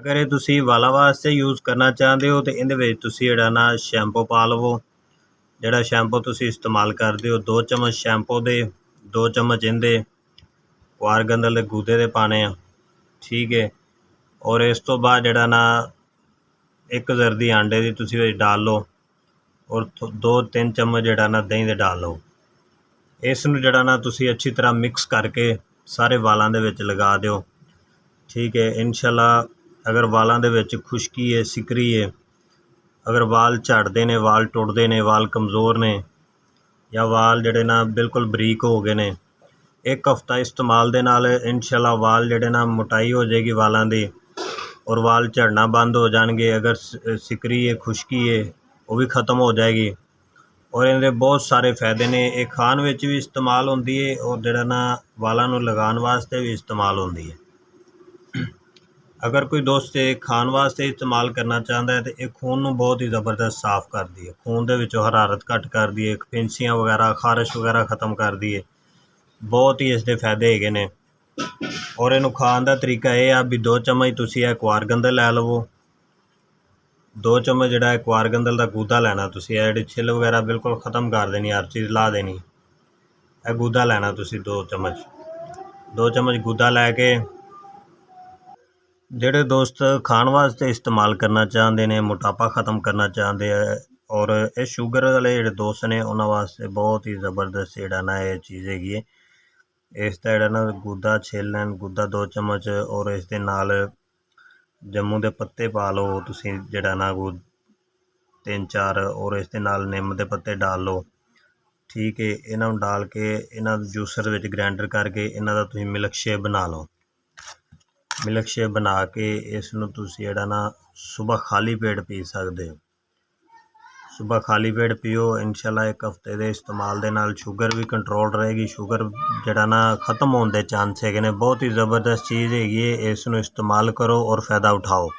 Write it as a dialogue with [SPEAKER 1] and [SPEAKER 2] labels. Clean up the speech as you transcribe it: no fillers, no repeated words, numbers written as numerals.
[SPEAKER 1] अगर ये तुसी वाला वास्ते यूज़ करना चाहते हो तो इहदे विच तुसी जिहड़ा ना शैंपू पा लवो। जिहड़ा शैंपू तुसी इस्तेमाल करदे हो 2 चम्मच शैंपू दे 2 चम्मच इहदे कुआरगंदल दे गूदे दे पाने आ, ठीक है। और इस तो बाद जिहड़ा ना एक जर्दी आंडे दी तुसी विच डाल लो और 2-3 चम्मच जिहड़ा ना दही दे डाल लो। इस नूं जिहड़ा ना तुसी अच्छी तरह मिक्स करके सारे वालां दे विच लगा दिओ, ठीक है। इंशाअल्लाह अगर वालां दे विच खुश्की है, सिकरी है, अगर वाल झड़दे ने, वाल टुटदे ने, वाल कमज़ोर ने या वाल जिहड़े ना बिल्कुल बरीक हो गए ने, 1 हफ्ता इस्तेमाल दे नाल इंशाअल्लाह वाल जिहड़े ना मोटाई हो जाएगी वालां दी और वाल झड़ना बंद हो जाएंगे। अगर सिकरी है, खुश्की है, वो भी ख़त्म हो जाएगी। और इहदे बहुत सारे फ़ायदे ने। ये खाण विच भी इस्तेमाल होंदी है और जिहड़ा ना वालां नूं लगाउण वास्ते भी इस्तेमाल होंदी है। अगर कोई दोस्त ये खाण वास्ते इस्तेमाल करना चाहता है तो ये खून नूं बहुत ही ज़बरदस्त साफ़ करदी है, खून दे विचों हरारत घट करदी है, फिंसियां वगैरह, खारिश वगैरह ख़त्म करदी है। बहुत ही इसके फायदे हैगे ने। और इनू खाण का तरीका यह है भी 2 चम्मच तुसी कुआरगंदल लै लवो, 2 चम्मच जिहड़ा कुआरगंदल का गूदा लैना तुसी, जिहड़ी छिल वगैरह बिल्कुल ख़त्म कर देनी, हर चीज़ ला देनी। यह गूदा लैना तुसी 2 चम्मच गूदा लैके जिहड़े दोस्त खाण वास्ते इस्तेमाल करना चाहते हैं, मोटापा ख़त्म करना चाहते हैं और ये शुगर वाले जिहड़े दोस्त ने उन्होंने वास्ते बहुत ही ज़बरदस्त जिहड़ा ना ये चीज़ हैगी है। इसका जिहड़ा ना गूदा छिल लैन, गूदा 2 चम्मच और इस दे नाल जम्मू दे पत्ते पा लो तुसी, जिहड़ा ना 3-4 और इस दे नाल निम्म दे पत्ते डाल लो, ठीक है। इन्हों डाल के इन्हों जूसर विच ग्राइंडर करके इन्हों दा तुसी मिल्क शेक बना लो। मिल्क शेक बना के इसनूं तुसी जिहड़ा ना सुबह खाली पेट पी सकते हो। सुबह खाली पेट पियो, इंशाअल्लाह 1 हफ्ते के इस्तेमाल दे नाल शुगर भी कंट्रोल रहेगी। शुगर जिहड़ा ना खत्म होने के चांस हैगे ने। बहुत ही ज़बरदस्त चीज़ हैगी है, इसनूं इस्तेमाल करो और फ़ायदा उठाओ।